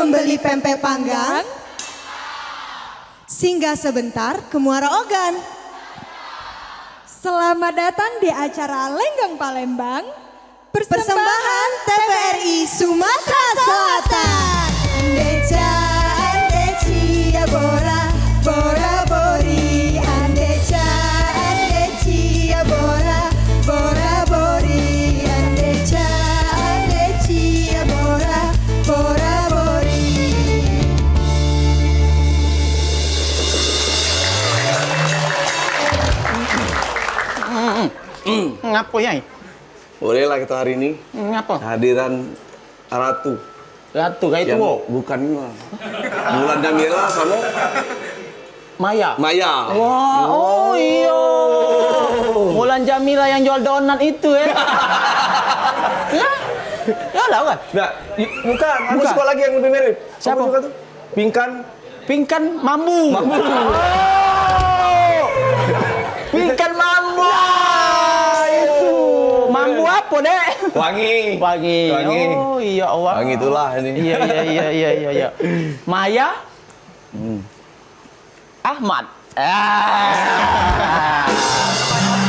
membeli pempek panggang? Singgah sebentar ke Muara Ogan. Selamat datang di acara Lenggang Palembang. Persembahan TVRI Sumatera Selatan. Andeca, andecia bora, bora bori. Andeca, andecia bora, bora bori. Andeca, andecia bora, bora bori. Ngapa ya? Bolehlah kita hari ini Ngapa? kehadiran Ratu. Ratu kayak itu, Yang bukan Mulan Jamila sama Maya. Maya. Wah, oh iya. Mulan Jamila yang jual donat itu ya. Ya lah kan? Nah, bukan. Ada Bukan. sekolah lagi yang lebih mirip. Siapa? Apa juga tuh? Pingkan. Pingkan Mambu. Mambu. Oh. Pingkan Mambu. Itu. Mambu apa, Dek? Wangi. Wangi. Wangi. Oh, iya Allah. Wangi itulah ini. Iya. Maya. Ahmad.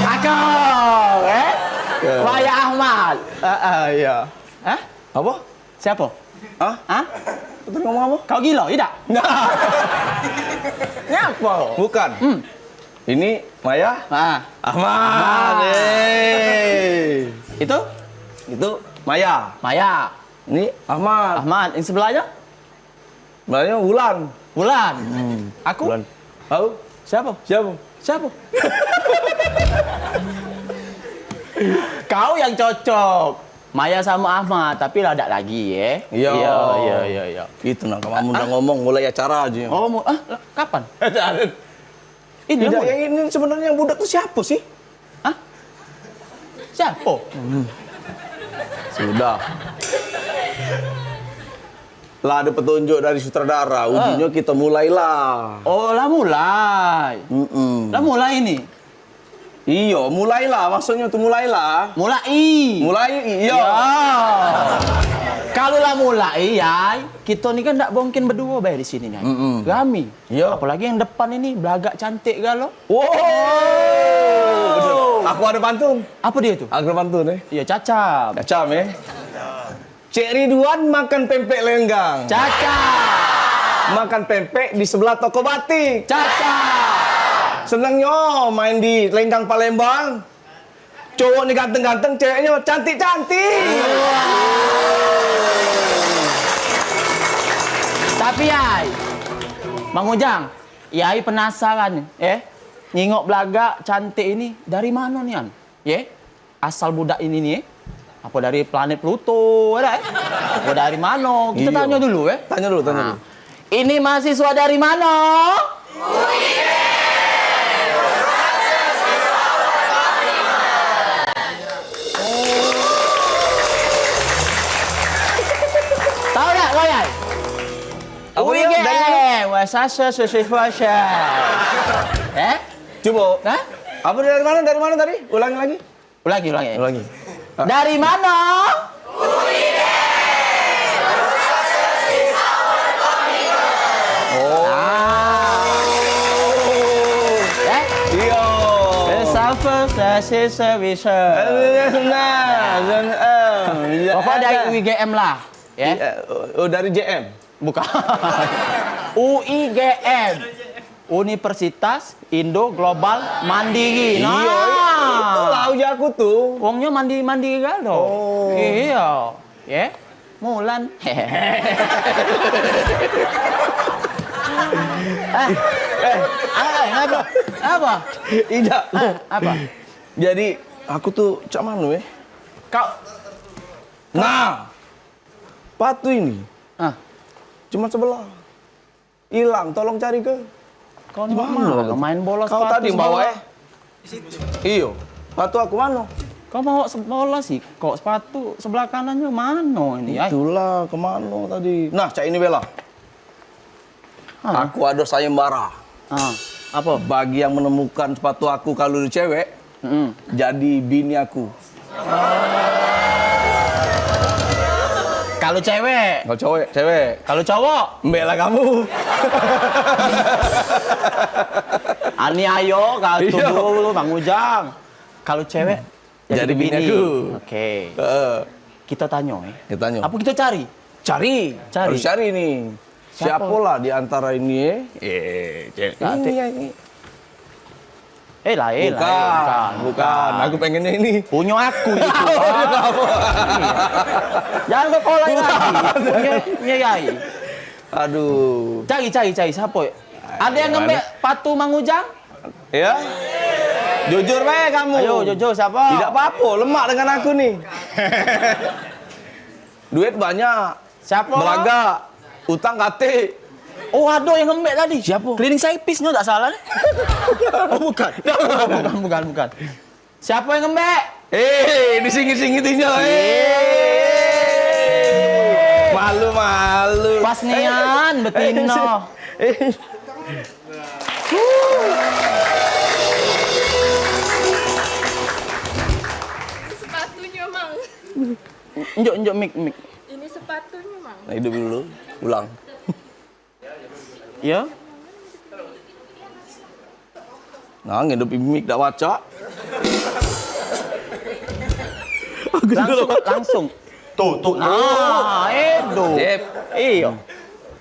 Aku, Maya Ahmad. Iya. Hah? Apa? Siapa? Hah? Hah? Betul ngomong apa? Kau gila, tidak? Ngapa? Bukan. Ini Maya. Ah, Ahmad. Hey. itu Itu Maya. Maya. Ini Ahmad. Ahmad. Yang sebelahnya? Sebenarnya Wulan. Wulan. Aku? Wulan. Tahu? Siapa? Siapa? Kau yang cocok. Maya sama Ahmad, tapi ladak lagi ya. Iya. Itu nah, kamu udah ngomong mulai acara aja. Oh, kapan? Ini Tidak, lah, yang ini sebenarnya yang budak tuh siapa sih? hah? Siapa? Sudah. Lah ada petunjuk dari sutradara, ujungnya kita mulailah. Oh, lah mulai. Lah mulai ini. Iya, mulailah, maksudnya tuh mulailah. Mulai. Mulai, iya. Ya. Kalau lah mulai, ya, kita ni kan tak mungkin berdua bayar di sini, Nyai. Rami. Iya. Apalagi yang depan ini belagak cantik galau. Wow. Betul. Aku ada pantun. Apa dia tu? Aku ada pantun Ya, cacap. Kacam Cik Ridwan makan pempek lenggang. Cacap. Makan pempek di sebelah toko batik. Cacap. Senangnya main di Lenggang Palembang. Cowok nih ganteng-ganteng, ceweknya cantik-cantik. Tapi Yai, Bang Ujang, Yai penasaran nyingok belagak cantik ini dari mana nih An? Asal budak ini nih, apa dari planet Pluto ada Apa dari mana? Kita Iya. tanya dulu Tanya dulu. Ini mahasiswa dari mana? Tahu tak kau Yai? Apa dia? Dari mana? Wasasa sesifasya. Coba. Hah? Apa dari mana? Dari mana tadi? Ulangi lagi. Ulangi. Dari mana? Oh. Iya. Bapak dari UIGM lah. Oh, dari JM. Bukan. UIGM. Universitas Indo Global Mandiri. Iya, itu tahu aja aku tuh. Wongnya mandi galo. Oh. Iya. Mulan. Apa? Tidak. Apa? Jadi aku tuh cak manu Kau Nah, patu ini cuma sebelah. Hilang, tolong cari ke. kau Di mana? mana? Main bola Kau sepatu tadi bawa sebelah. Iyo. Patu aku mana? Kau mau bola sih, kok sepatu sebelah kanannya mana ini? Ay? Itulah kemana tadi? Nah, cak ini bela. Aku ada sayembara. Apa? Bagi yang menemukan sepatu aku kalau lu cewek, jadi bini aku. Kalau cewek. Kalau cewek. Kalau cowok. Mbak lah kamu. Ani ayo, kau Iya. dulu Bang Ujang. Kalau cewek Jadi bini aku. Oke. Heeh. Kita tanya Kita tanya. Apa kita cari? Cari. Cari. Harus cari nih. Siapa? Siapa lah di antara ini Cewek. ini. Lah. Bukan. Aku pengennya ini. Punya aku itu. Jangan kau kolai lagi. Punya Yai. Aduh. Cari siapa? Ada yang ngembek patu Mang Ujang? Ya. Jujur bae kamu. Ayo jujur siapa? Tidak apa-apa, lemak dengan aku nih. Duit banyak. Siapa? Belaga. Utang kate. Oh, ada yang ngembek tadi. Siapa? Cleaning service no tak salah. Oh, bukan. bukan. Siapa yang ngembek? Disingit-singitinya. Malu. Pas nian betino. Sepatunya, Mang. Enjok mik. Ini sepatunya, Mang. Nah, hidup dulu. Ulang. Ya. Nah, ngidup mik dak waca. Langsung. Tuh. Nah, edo. Sip. Iya.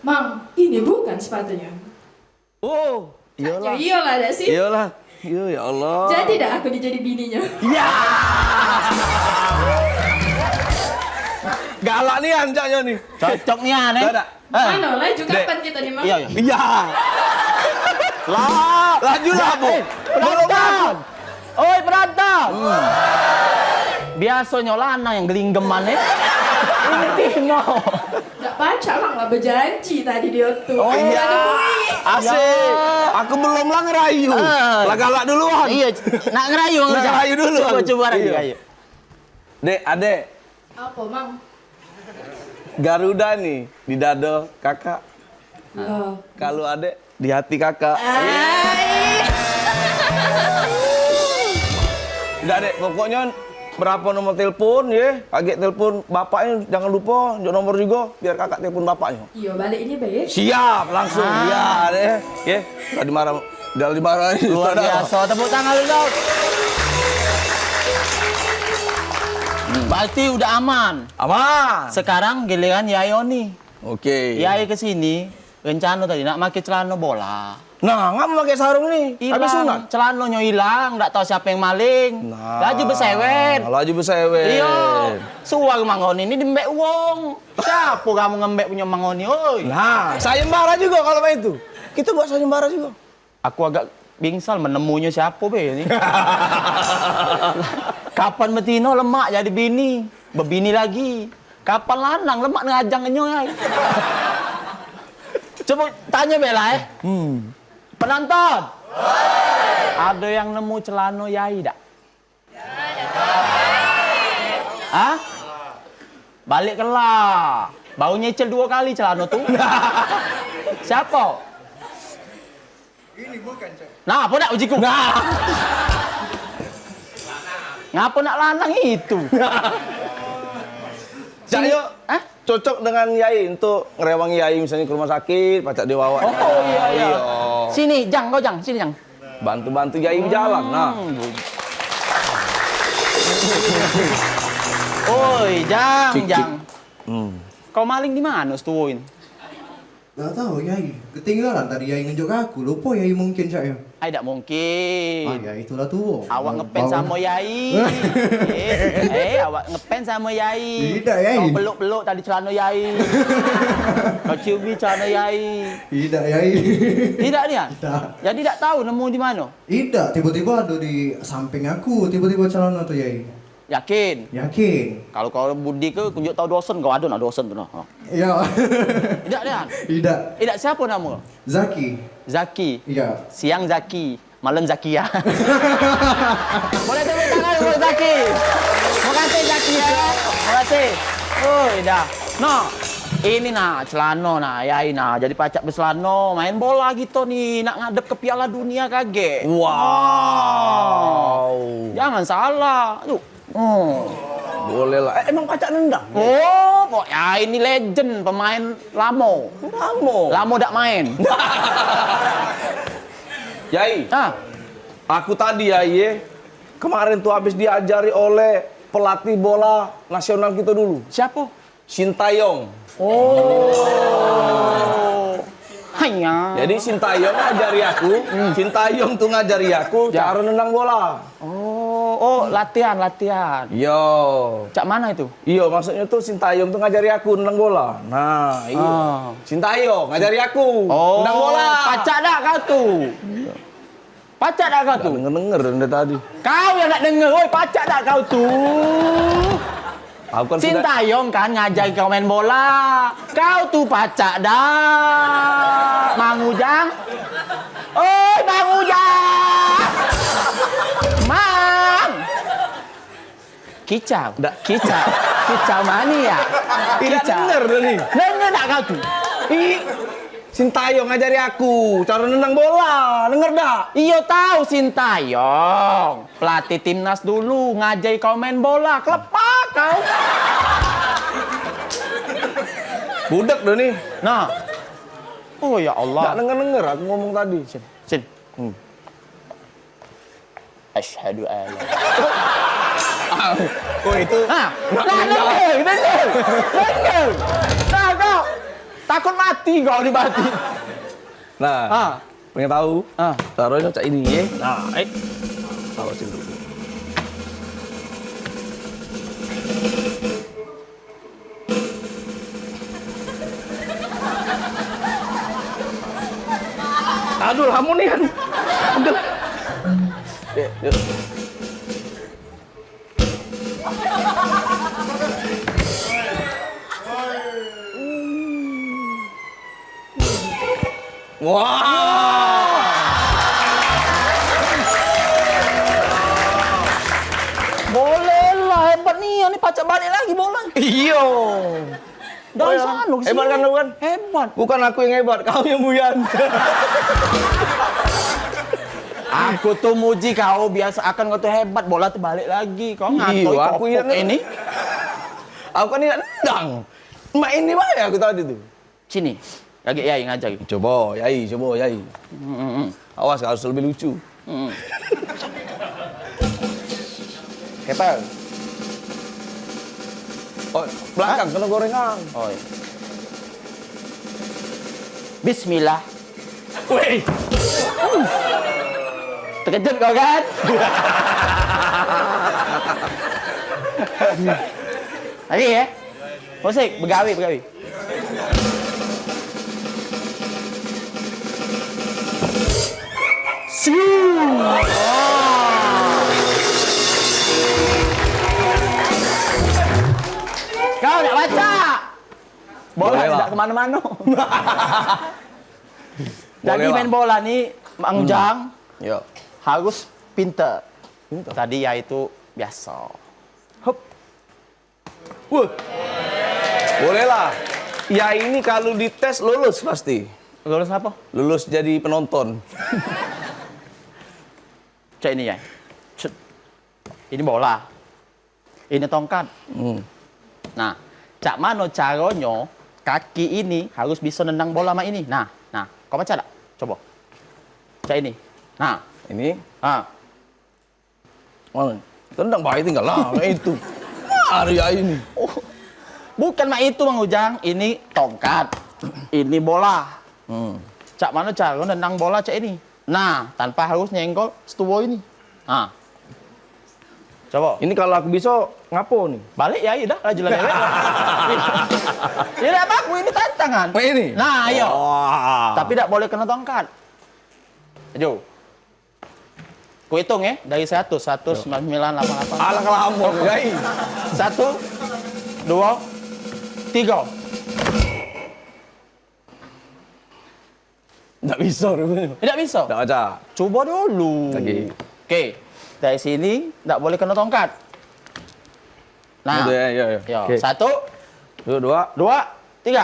Mang, ini bukan sepatunya. Oh, Ya iyalah. iyalah, ada sih. Iyalah. Iya, ya Allah. Jadi dah aku dijadi bininya. Ya. Galak nih anjaknya nih. Cocok nih aneh. Ada. Mana lah juga Dek. kapan kita nih, Mang? Iya. Iya. Lah. Laju lah, Bu. Penonton. Oi, penonton. Biasanya lanang yang gelinggeman Ini Tino. Gak pacaran lah berjanji tadi dia tuh. Oh Aku iya. udah nemui. Asik. Aku belum lah ngerayu. Lah galak duluan. Iya, nak ngerayu Mang Nak Ujang. ngerayu dulu. Coba lagi, Iya. ayo. Dek, adek. Apa, Mang? Garuda nih di dado kakak. Oh. Kalau adek di hati kakak. Udah dek, pokoknya berapa nomor telepon ya? Agak telepon bapaknya jangan lupa, jok nomor juga biar kakak telepon bapaknya. Iya, balik ini baik. Siap, langsung. Iya deh. Ya, udah dimarahin. Luar biasa, tepuk tangan dulu dong. Berarti udah aman. Aman. Sekarang giliran Yayo nih. Oke. Yayo kesini, rencana tadi nak pakai celana bola. Nah, nggak mau pakai sarung nih. Habis sunat. Celananya hilang, nggak tahu siapa yang maling. Laju bersewet. Laju bersewet. Iya, suar mangoni ini dembek uang. Siapa kamu ngembek punya mangoni, oi? Nah, sayembara juga kalau main itu. Kita buat sayembara juga. Aku agak bingsal menemunya siapa be ini. Kapan betino lemak jadi bini, bebini lagi. Kapan lanang lemak ngajang nyoy. Coba tanya Bella ya. Penonton. Ada yang nemu celana Yai tak? Hah? Balik ke lah. Bau nyecel 2 kali celana tuh. Siapa? Ini bukan, Cak. Nah, apa nak ujiku? Nah. Ngapa nak lanang itu? Cak, yuk. Hah? Cocok dengan Yai untuk ngerewangi Yai misalnya ke rumah sakit, pacak dibawa. Oh iya. Sini, Jang, kau Jang, sini Jang. Bantu-bantu Yai berjalan. Nah. Oi, Jang, Cik. Jang. Kau maling di mana setuin? Gak tahu Yai, ketinggalan tadi Yai ngejuk aku, lupa Yai mungkin Cak ya. Ay, tak mungkin. Ya itulah tuh. Awak ngepens sama Yai. Awak ngepens sama Yai. Tidak, Yai. Kau peluk-peluk tadi celana Yai. Kau ciumi celana Yai. Tidak Yai. Tidak dia? Tidak. Jadi tak tahu nemu di mana? Tidak, tiba-tiba ada di samping aku, tiba-tiba celana tuh Yai. Yakin? Yakin? Kalau kau budi ke kunjuk tahu dosen, kau ada nak dosen tu noh. Iya. Tidak dia? Tidak. Tidak siapa nama? Zaki. Zaki. Iya. Siang Zaki, malam Zakia. Boleh tepuk tangan untuk Zaki. Terima kasih Zaki ya. Terima kasih. Oh, dah. No. Ini nah celana nah, Yai nah. Jadi pacak berselana, main bola gitu nih, nak ngadep ke Piala Dunia kaget. Wow. Jangan salah. Tuh. Boleh lah. Emang pacak nendang? Oh, ya ini legend pemain Lamo. Lamo dak main. Yai, Ah, aku tadi Yai, kemarin tuh habis diajari oleh pelatih bola nasional kita dulu. siapa? Sintayong. Hanya. Jadi Sintayong ngajari aku, Sintayong tuh ngajari aku Ya. cara nendang bola. Oh, latihan. Yo. Cak mana itu? Iya, maksudnya tuh Sintayong tuh ngajari aku nendang bola. Nah, iya. Ah. Sintayong ngajari aku Oh, nendang bola. Pacak dak kau tuh? Pacak dak kau tuh? Denger dari tadi. Kau yang nak denger, woi, pacak dak kau tuh? Aku kan sudah Sintayong kan ngajari kau main bola. Kau tuh pacak dah. Mang Ujang. Oi, Mang Ujang. Mang. Kicau. Kicau mana ya? tidak denger tuh nih. Denger tak kau tuh? Sintayong ngajari aku cara nendang bola. Denger dak? Iyo tahu Sintayong. Pelatih timnas dulu ngajari kau main bola. Kelepak kau. Budak tuh nih. Nah. Oh ya Nggak Allah. denger aku ngomong tadi. Sin. Asyhadu an la. Oh itu. Nah, denger. Nah, kau takut mati kau dibati. Nah, Ah. pengen tahu? Ah. Taruhnya cak ini ya. Nah, Awasin dulu. Aduh, kamu nih kan. Udah. Yuk. Wah. boleh lah, hebat nih, ini pacak balik lagi bola. Iyo. Dari sana lu Hebat kan lu kan? Hebat. Bukan aku yang hebat, kau yang buyan. Aku tuh muji kau, biasa akan kau tuh hebat, bola tuh balik lagi. Kau ngatur Iya, aku yang ini. Aku kan tidak nendang. Main ini mana aku tadi tuh. Sini, lagi ya yang ngajar. Coba, Yai. Awas, harus lebih lucu. Hebat. Oh, belakang kena gorengan. Oh, iya. Bismillah. Wih, Terkejut kau kan? Lagi ya? Musik, begawi. Kau nak baca? Bola Boleh lah. tidak kemana-mana. Jadi Boleh main lah. bola nih, Mang Ujang Yo. harus pinter. Tadi ya itu biasa. Hup. Wah. Boleh lah. Ya ini kalau dites lulus pasti. Lulus apa? Lulus jadi penonton. Cek ini ya. Cet. Ini bola. Ini tongkat. Nah, cak mana caranya kaki ini harus bisa nendang bola sama ini. Nah, kau baca tak? Coba. Cak ini. Nah, Ini, ah. tendang baik tinggal lah itu. Mari ya ini. Oh, bukan mak itu Mang Ujang, ini tongkat. Ini bola. Cak mana cara nendang bola cak ini? Nah, tanpa harus nyenggol setuwo ini. Nah. Coba. Ini kalau aku bisa ngapo nih? Balik ya, udah laju lele. Ya enggak apa-apa, ini tantangan. Oh, ini? Nah, ayo. Wah. Tapi tidak boleh kena tongkat. Ayo. Ku hitung ya, dari 100, 19988. Alah kelamun, Yai. 1, 2, 3. Nggak bisa rupanya. Tidak bisa. Nggak baca. Coba dulu. Lagi. Oke. Dari sini tidak boleh kena tongkat. Nah. Udah, ya. Yo, Oke. 1, 2. 2, 3.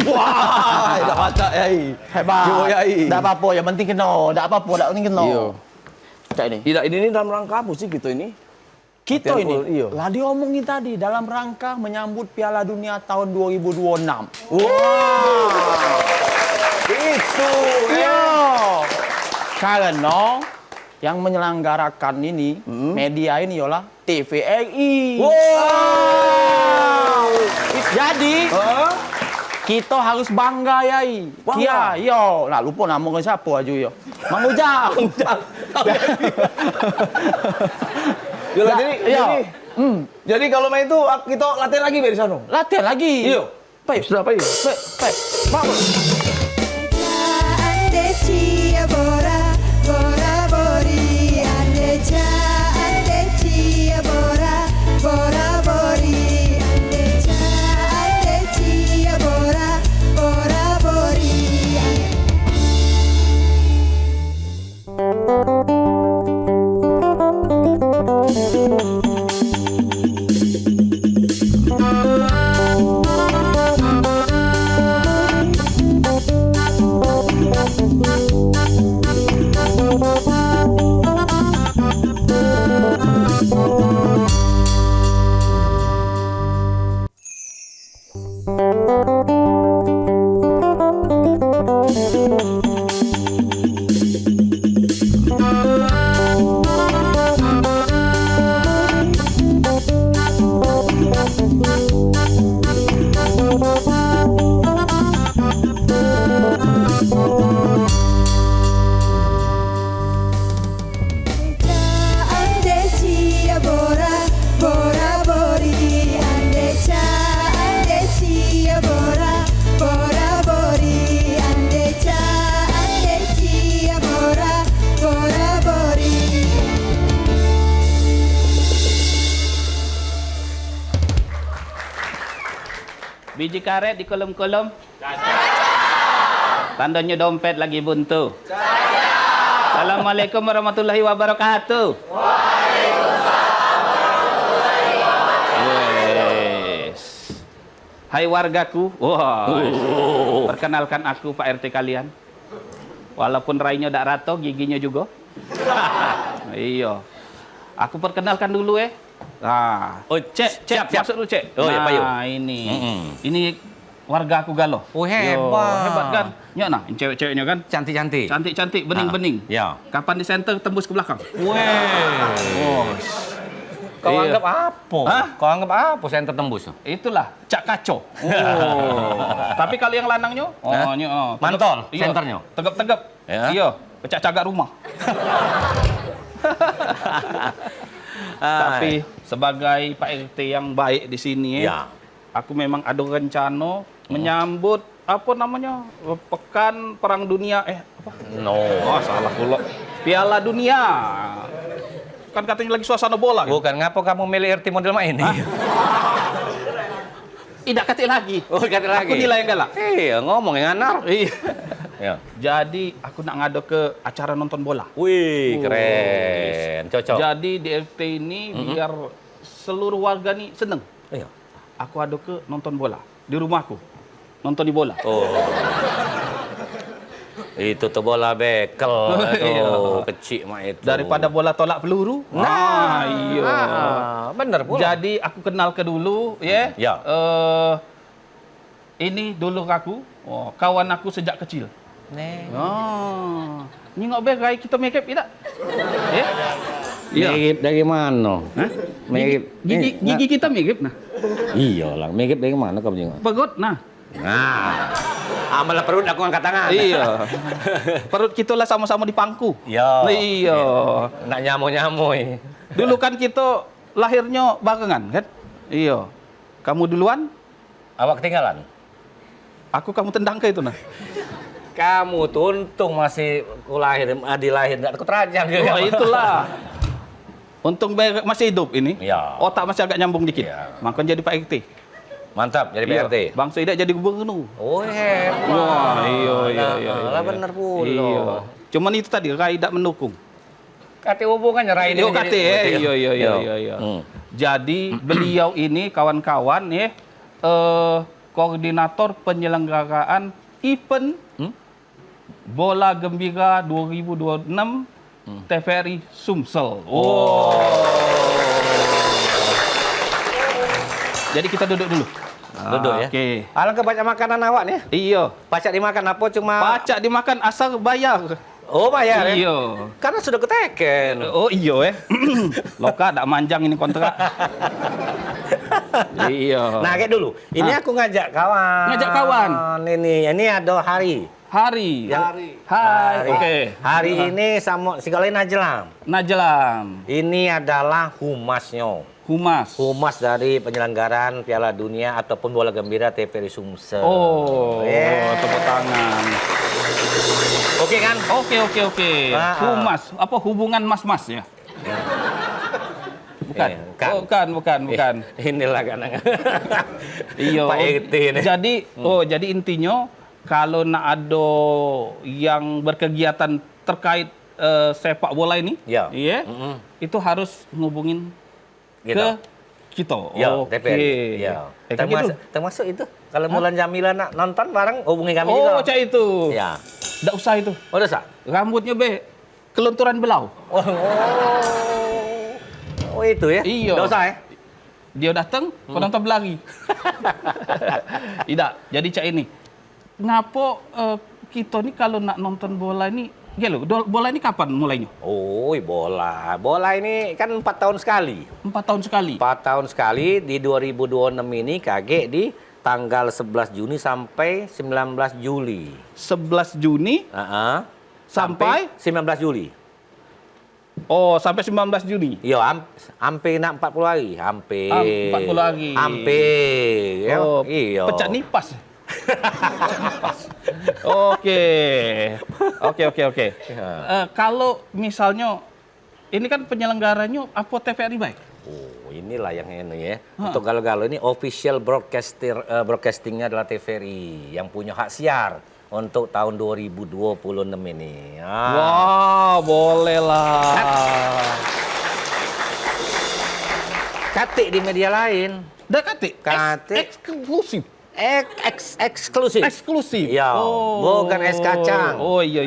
Wah, dah baca Yai. Hebat. Yo Yai. Tak apa-apa, yang penting kena. Tak apa-apa, tak penting kena. Iya. Cak ini. Tidak, ini dalam rangka apa sih kita ini? Kita Latihan ini, pun, iya. lah diomongin tadi, dalam rangka menyambut Piala Dunia tahun 2026. Wah. Itu. Iya. Karena yang menyelenggarakan ini, media ini ialah TVRI. Wow. Jadi, Hah? kita harus bangga, Yai. Bangga? Iya, yo. Nah, lupa nama ke siapa aja, yo. Mang Ujang. Yalah, Nah, iya. jadi kalau main itu kita latihan lagi dari sana. Latihan lagi. Iya. Baik. Sudah apa ini? Baik. Bagus. Andeci bora bora bori andeca andeci bora bora bori andeca andeci bora bora bori andeci bora bora bori andeca andeci bora bora bori andeca andeci bora bora bori Biji karet di kolom-kolom? Tandanya dompet lagi buntu? Assalamualaikum warahmatullahi wabarakatuh. Wes. Hai wargaku. Wah. Perkenalkan aku Pak RT kalian. Walaupun rainya tak rato, giginya juga. Iya. Aku perkenalkan dulu Nah, Oh, Cek, siap. masuk dulu, Cek. Oh, ya, Pak Yu. Nah, ini. Ini warga aku Galoh. Oh, Yo, hebat. hebat kan? Ya nah, ini cewek-ceweknya kan. Cantik-cantik. Cantik-cantik, bening-bening. Ya. Kapan di center tembus ke belakang? Weh. Kau Iya. anggap apa? Hah? Kau anggap apa senter tembus? Itulah cak kacau. Tapi kalau yang lanangnya, Hah? Mantol, iya, senternya? Tegap-tegap. Ya. Iya, pecah cagak rumah. Tapi sebagai Pak RT yang baik di sini, Ya. aku memang ada rencana menyambut apa namanya pekan perang dunia apa? No. Oh, salah pula. Piala Dunia. Kan katanya lagi suasana bola. Kan? Bukan, ngapa kamu milih RT model main ini? Tidak kata lagi. Oh, kata lagi. Aku nilai yang galak. Iya, ngomong yang anar. Iya. Ya. Jadi aku nak ngado ke acara nonton bola. Wih, keren. Cocok. Jadi di RT ini biar seluruh warga nih seneng. Iya. Aku ado ke nonton bola di rumahku. Nonton di bola. Oh. Itu tuh bola bekel Iya. tuh, kecil mah itu. Daripada bola tolak peluru. Nah, iya. Bener pula. Jadi aku kenal ke dulu, ya. Ya. Ini dulu aku, kawan aku sejak kecil. Nih. Nyingok be kayak kita make up tidak? Ya? Iya. Mirip dari mana? Hah? Mirip. Gigi kita mirip nah. Iya lah, mirip dari mana kamu jengok? Pegot nah. Nah. Amalah perut aku angkat tangan. Iya. Perut kita lah sama-sama di pangku. Iya. Iya. Nak nyamu-nyamui. Dulu kan kita lahirnya barengan kan? Iya. Kamu duluan, Awak ketinggalan. aku kamu tendang ke itu nah. Kamu tuh untung masih dilahir nggak terajang juga. Oh, itulah. Untung masih hidup ini. Iya. Otak masih agak nyambung dikit. Iya. Makanya jadi Pak RT. Mantap jadi Iya. PRT. Bang Soidak jadi gubernur. Oh hebat. Wah, iya. Lah bener pula. Iya. Cuman itu tadi Rai tidak mendukung. Kate hubungannya Rai ini. Yo kate iya. Hmm. Jadi beliau ini kawan-kawan ya koordinator penyelenggaraan event Bola Gembira 2026 TVRI Sumsel. Jadi kita duduk dulu. Duduk ya. Oke. Alangkah banyak makanan awak nih. Iya. Pacak dimakan apa cuma? Pacak dimakan asal bayar. Oh bayar ya? Iya. Karena sudah keteken. Oh iya Loka tak manjang ini kontrak. Iya. Nah kayak dulu. Ini aku ngajak kawan. Ngajak kawan. Ini ada Hari. Hari. Hari. Hai. Oke. Hari ini sama si kalian Najlam. Najlam. Ini adalah humasnya. Humas dari penyelenggaraan Piala Dunia ataupun Bola Gembira TVRI Sumsel. Oh, tepuk tangan. Oke kan? Oke. Humas, apa hubungan mas-mas ya? Bukan. Bukan. Inilah kan. Iya. Pak Eti ini. Jadi intinya kalau nak ada yang berkegiatan terkait sepak bola ini, iya, itu harus ngubungin Gitu. ke kita. Ya, Oke. TVRI. Ya. Gitu. Termasuk itu. Kalau Mulan Jamila nak nonton bareng, hubungi kami juga. Oh, cak itu. Ya. Nggak usah itu. Oh, udah sah? Rambutnya kelunturan belau. Oh, itu ya? Iya. Nggak usah ya? Dia datang, penonton berlari. Tidak. Jadi cak ini. Kenapa kita nih kalau nak nonton bola ini, bola ini kapan mulainya? Oh, bola. Bola ini kan 4 tahun sekali. 4 tahun sekali. 4 tahun sekali di 2026 ini kaget di tanggal 11 Juni sampai 19 Juli. 11 Juni sampai 19 Juli. Oh, sampai 19 Juni. Iya, hampir nak 40 hari. Hampir. 40 hari. Hampir. Oh, iya. Pecah nipas. Oke. Kalau misalnya ini kan penyelenggaranya apa TVRI baik? Oh, inilah yang ini ya. Untuk Galo-Galo ini official broadcastingnya adalah TVRI yang punya hak siar untuk tahun 2026 ini. Wah, boleh lah. Katik di media lain. Dah katik. Eksklusif. Eksklusif. Ya, bukan es kacang. Oh iya.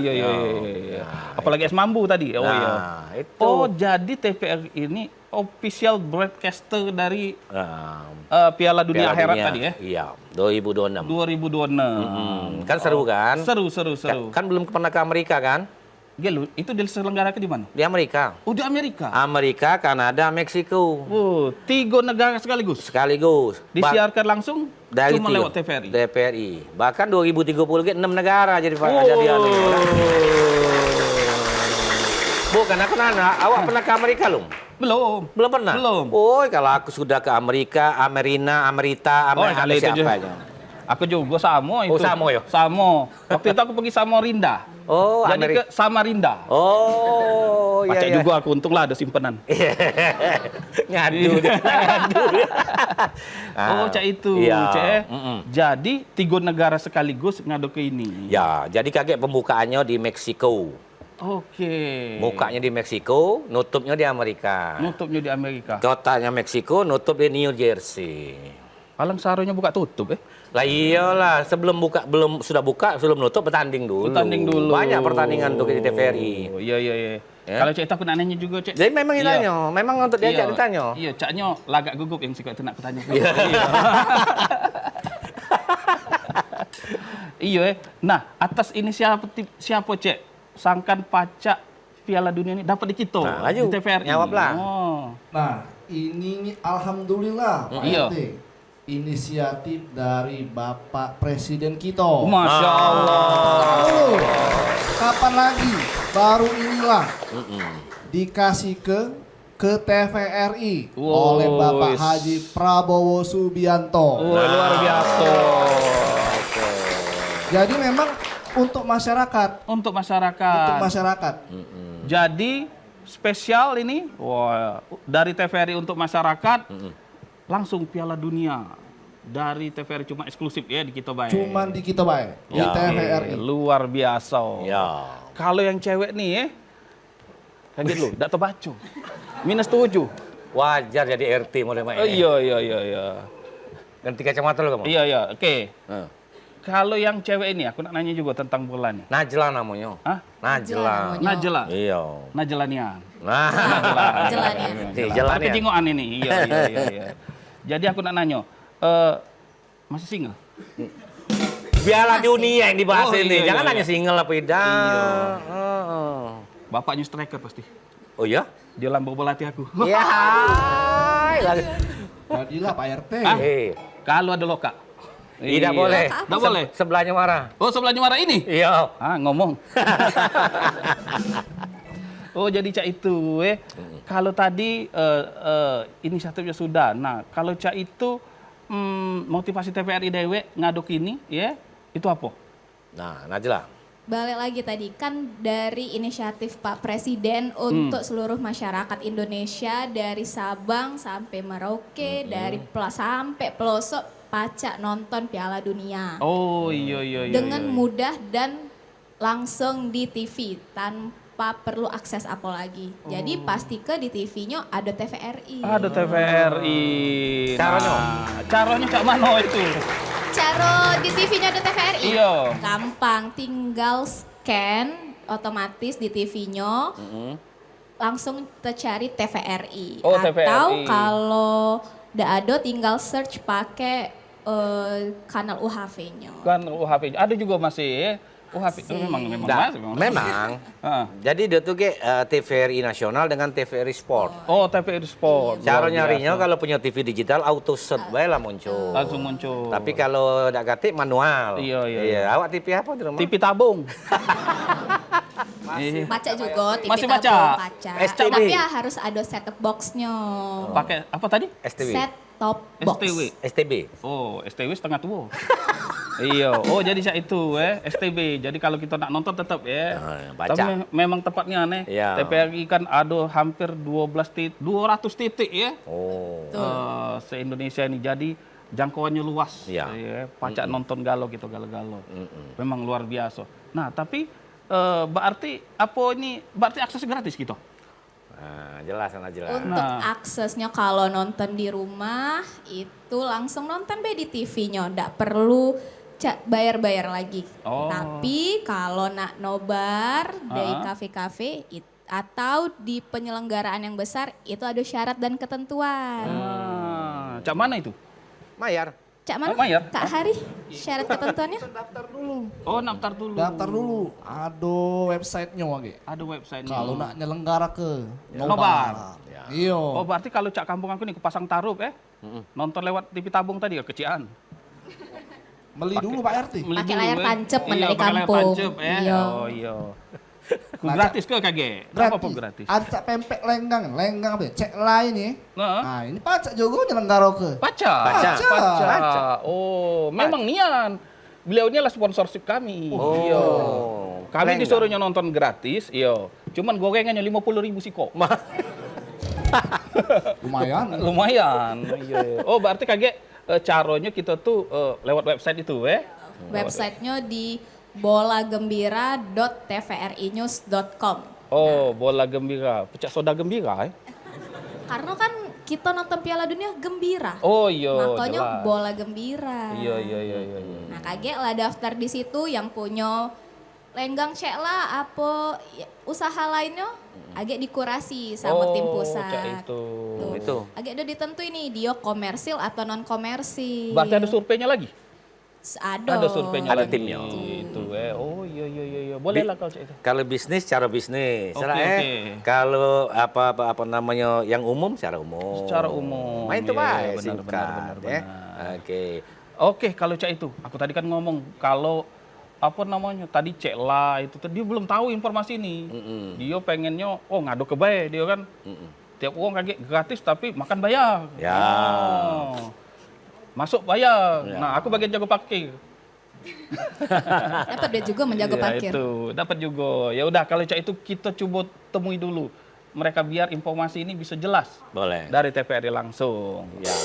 Apalagi es mambu tadi. Oh iya. Itu. Oh, jadi TVRI ini official broadcaster dari Piala Dunia akhirat tadi ya? Iya, 2026. 2026. Kan seru kan? Seru. Kan belum pernah ke Amerika kan? Gelu, itu diselenggarakan di mana? Di Amerika. Oh, di Amerika. Amerika, Kanada, Meksiko. Oh, 3 negara sekaligus. Disiarkan langsung dari cuma lewat TVRI. TVRI. Bahkan 2030 6 negara jadi Bukan aku nana, awak pernah ke Amerika belum? Belum pernah? Belum. Oh, kalau aku sudah ke Amerika, Amerita, siapa aja. Aku juga sama itu. Oh, sama ya? Sama. Waktu itu aku pergi Samarinda. Oh, jadi ke Samarinda. Oh, iya. Pacak juga aku, untung lah ada simpanan. Ngadu. Oh, cak itu. Iya. Cak. Jadi 3 negara sekaligus ngadu ke ini. Ya, jadi kaget pembukaannya di Meksiko. Oke. Bukanya di Meksiko, nutupnya di Amerika. Kotanya Meksiko, nutup di New Jersey. Palang sarunya buka tutup Lah iyalah, sebelum nutup bertanding dulu. Banyak pertandingan tuh di TVRI. Oh, iya. Ya? Kalau cek itu aku nak nanya juga, cek. Jadi memang ditanya, memang untuk diajak ditanya. Iya, caknya lagak gugup yang suka itu nak kutanya. Iya. Nah, atas inisiatif siapa, cek? Sangkan pacak Piala Dunia ini dapat di kita di TVRI. Jawablah. Oh. Nah, ini alhamdulillah Pak Iya. RT. Inisiatif dari Bapak Presiden kita. Masya Allah. Kapan lagi? Baru inilah dikasih ke TVRI oleh Bapak Haji Prabowo Subianto. Luar biasa. Jadi memang untuk masyarakat. Jadi spesial ini, dari TVRI untuk masyarakat, langsung Piala Dunia dari TVRI cuma eksklusif ya di kita baik. Cuman di kita baik di TVRI. Luar biasa. Ya. Kalau yang cewek nih ya, kaget lu, enggak terbaca. -7. Wajar jadi RT mulai main. Iya. Ganti kacamata lo kamu. Iya. Oke. Kalau yang cewek ini, aku nak nanya juga tentang bola nih. Najla namanya. Hah? Najla. Najla. Iya. Najlanian. Nah. Jalannya. Jalan Pakai ya. jengokan ini. Iya. Jadi aku nak nanya, masih single? Piala dunia yang dibahas Oh, ini. iya, Jangan iya. nanya single apa tidak. Bapaknya striker pasti. Oh ya? Dia lambang bola hati aku. Iya. Jadilah Pak RT. Kalau ada loka. Tidak boleh. Tidak boleh. Sebelahnya marah. Oh, sebelahnya marah ini? Iya. Ngomong. Oh, jadi Cak itu, Kalau tadi inisiatifnya sudah. Nah, kalau Cak itu motivasi TVRI dewe ngaduk ini, ya, itu apa? Nah, Najla. Balik lagi tadi kan dari inisiatif Pak Presiden untuk seluruh masyarakat Indonesia dari Sabang sampai Merauke, dari sampai pelosok pacak nonton Piala Dunia. Oh, iya. Dengan mudah dan langsung di TV tanpa perlu akses apa lagi. Jadi pasti ke di TV-nya ada TVRI. Ada TVRI. Caranya Cak mana itu? Cara di TV-nya ada TVRI? Iya. Gampang, tinggal scan otomatis di TV-nya. Langsung tercari TVRI. Oh, Atau TVRI. kalau nggak ada tinggal search pakai kanal UHV-nya. Kan UHP. Ada juga masih, UHP. Memang Nah, masih. memang. Heeh. Jadi dia tuh TVRI nasional dengan TVRI Sport. Oh, TVRI Sport. Cara Luar nyarinya biasa. kalau punya TV digital auto search bae lah muncul. Langsung muncul. Tapi kalau tidak ketik manual. Iya. Awak TV apa di rumah? TV tabung. Baca juga, TV Masih tabung, baca? baca. STW. Tapi ya harus ada set-top box-nya. Pakai apa tadi? STW. Set-top box. STW. STB. Oh, STW setengah tua. Iya. Oh, jadi Cak itu, STB. Jadi kalau kita nak nonton tetap baca. Tapi memang tempatnya aneh. Iya. TVRI kan ada hampir 200 titik ya. Oh. Se-Indonesia ini. Jadi jangkauannya luas. Iya. Pacak nonton galau gitu, galau-galau. Memang luar biasa. Nah, tapi berarti apa ini? Berarti akses gratis gitu? Nah, jelas. Untuk aksesnya kalau nonton di rumah itu langsung nonton di TV-nya, nggak perlu bayar-bayar lagi. Oh. Tapi kalau nak nobar dari kafe-kafe atau di penyelenggaraan yang besar itu ada syarat dan ketentuan. Cak mana itu? Mayar. Cak mana? Mayar? Kak Hari, syarat ketentuannya? Daftar dulu. Oh, daftar dulu. Daftar dulu. Ada websitenya wage. Ada website. Kalau nak nyelenggara ke Nobar. Iya. Oh, berarti kalau Cak kampung aku nih ke Pasang Tarup nonton lewat TV tabung tadi ya kecian. Beli dulu Pak RT. Pakai layar tancap Iya, dari pakai layar kampung. tancap, Iya. Oh iya. Gratis ke kage? Apa gratis? Acak pempek lenggang apa ya? Cek lain nih. Nah, Nah, ini pacak jogo nyelenggara ke. Paca. Paca. Oh, memang nian. Beliau ini adalah sponsorship kami. Oh. Iya. Kami Lenggang. disuruhnya nonton gratis, iya. Cuman gorengannya 50.000 siko. Lumayan. Lumayan. Iya. Oh, berarti kage caranya kita tuh lewat website itu, Websitenya di bolagembira.tvrinews.com. Oh, bola gembira. Pecah soda gembira, Karena kan kita nonton Piala Dunia gembira. Oh iya, Makanya jelas. bola gembira. Iya. Nah, kaget lah daftar di situ yang punya lenggang cek lah apa usaha lainnya agak dikurasi sama tim pusat. Cak itu. Tuh. Itu. Agak udah ditentuin nih dia komersil atau non komersil. Berarti ada surveinya lagi? Ada. Ada surveinya Ada lagi. timnya. Itu, Oh iya. Boleh lah kalau Cak itu. Kalau bisnis cara bisnis. Oke, Secara, oke. Kalau apa namanya yang umum secara umum. Secara umum. Main itu Iya, baik, benar, singkat, benar. Oke. Oke, kalau Cak itu, aku tadi kan ngomong kalau apa namanya tadi cek lah itu dia belum tahu informasi ini. Dia pengennya ngadu ke bae dia kan. Tiap uang kaget gratis tapi makan bayar. Ya. Oh. Masuk bayar. Ya. Nah, aku bagian jago parkir. Dapat dia juga menjaga Ya, parkir. itu dapat juga. Ya udah kalau Cak itu kita coba temui dulu mereka biar informasi ini bisa jelas Boleh. dari TVRI langsung. Ya.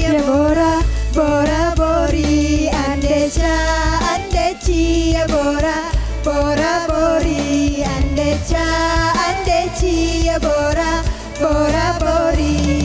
Ya bora bora bori andecha andeci ya bora bori andecha andeci ya bora bori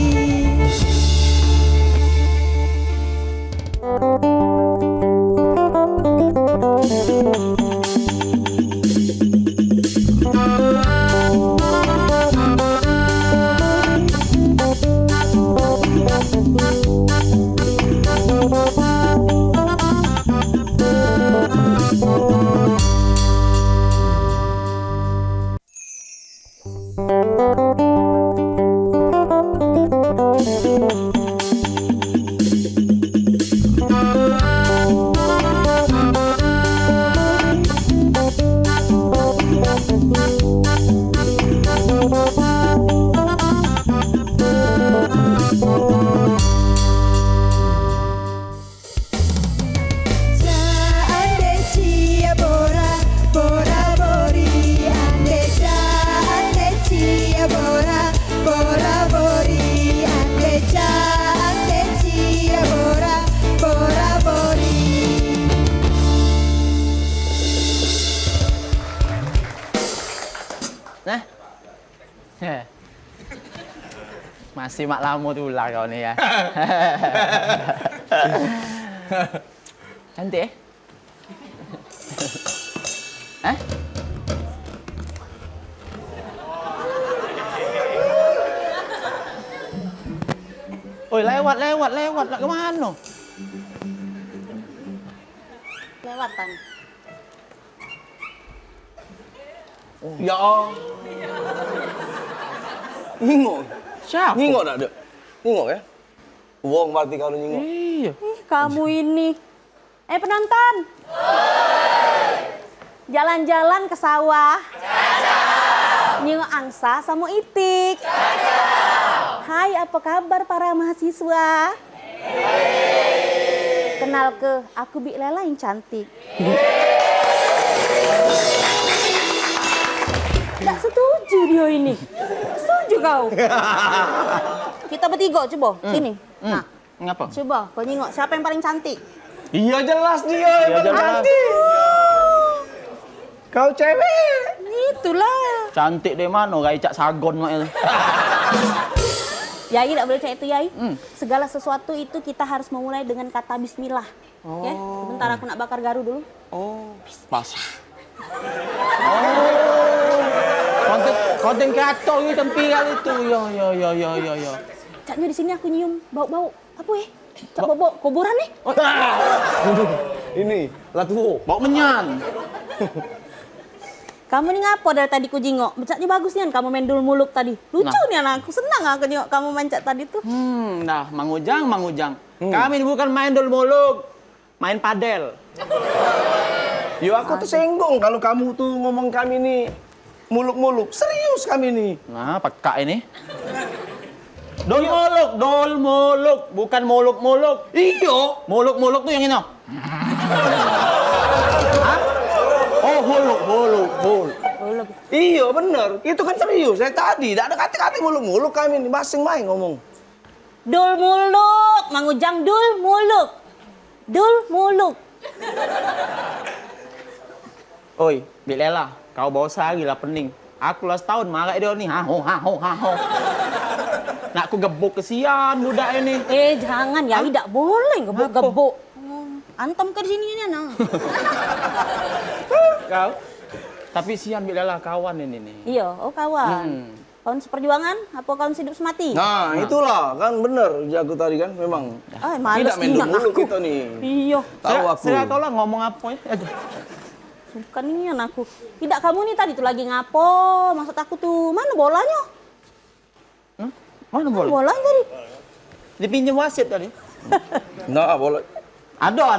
Nah. Heh. Masih mak lama tulah kau ni ya. Cantik eh? Oi, lewat nak ke mana? Lewatan. Ya. Nyingok. Siapa? Nyingok tak ada? Nyingok ya? Wong berarti kalau nyingok. Iya. Ih, kamu ini. Penonton. Jalan-jalan ke sawah. Nyingok angsa sama itik. Hai, apa kabar para mahasiswa? Kenal ke, aku Bik Lela yang cantik. Nggak setuju dia ini. Setuju kau. Kita bertiga coba, sini. Nah, Ngapa? coba kau nyingok siapa yang paling cantik? Iya jelas dia yang paling jelas. cantik. Kau cewek. Itulah. Cantik deh mana? Kayak Cak Sagon mak itu. Yai tidak boleh cak itu Yai. Segala sesuatu itu kita harus memulai dengan kata bismillah. Ya, sebentar aku nak bakar garu dulu. Oh, pas. Konten kreator itu tempi kali itu. Ya. Caknya di sini aku nyium bau-bau apa ya? Cak bau kuburan nih. Ini latuo. Bau menyan. Kamu nih ngapo dari tadi ku jingok? Caknya bagus nih kamu main dul muluk tadi. Lucu nih anakku, senang aku jingok kamu main cak tadi tuh. Nah, Mang Ujang. Kami ini bukan main dul muluk, main padel. Yo aku tuh senggong kalau kamu tuh ngomong kami nih muluk-muluk. Serius kami nih. Nah, peka ini. Dol muluk, bukan muluk-muluk. Iyo. Muluk-muluk tuh yang ini. Hah? Oh, muluk. Iya bener, itu kan serius. Saya tadi tidak ada kata-kata muluk-muluk kami nih, masing main ngomong. Dul muluk, Mang Ujang dul muluk. Dul muluk. Oi, Bik Lela, kau bawa sehari lah pening. Aku lah setahun marah dia ni. Haho. Nak aku gebuk kesian budak ini. Jangan ya, tidak boleh gebuk-gebuk. Antam ke sini ni anak. Kau. Tapi sian Bik Lela kawan ini nih. Iya, oh kawan. Kawan seperjuangan, apa kawan hidup semati? Nah, itulah kan bener jago tadi kan memang. Males tidak main muluk kita nih. Iya. Tahu aku. Saya tahu lah ngomong apa ya. Aduh. Bukan ini anakku. Tidak kamu nih tadi tuh lagi ngapo? Maksud aku tuh, mana bolanya? Mana bola? Bolanya tadi. Dipinjam wasit tadi. Nah, bola. Ada.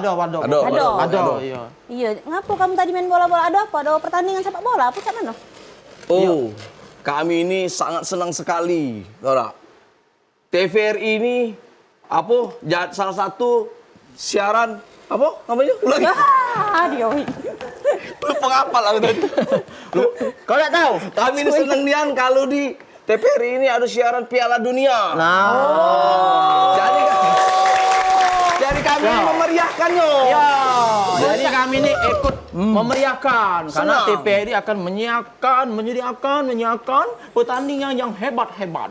Iya. Iya, ngapo kamu tadi main bola-bola? Ada apa? Ada pertandingan sepak bola? Apa cak mana? Oh, kami ini sangat senang sekali, Tora. TVRI ini salah satu siaran namanya? Ulangi. Dia. Lu penghafal aku tadi. Kau tak tahu? Kami ini senang nian kalau di TVRI ini ada siaran Piala Dunia. Jadi kami memeriahkannya. Ya, jadi kami ini ikut memeriahkan karena TVRI akan menyediakan pertandingan yang hebat-hebat.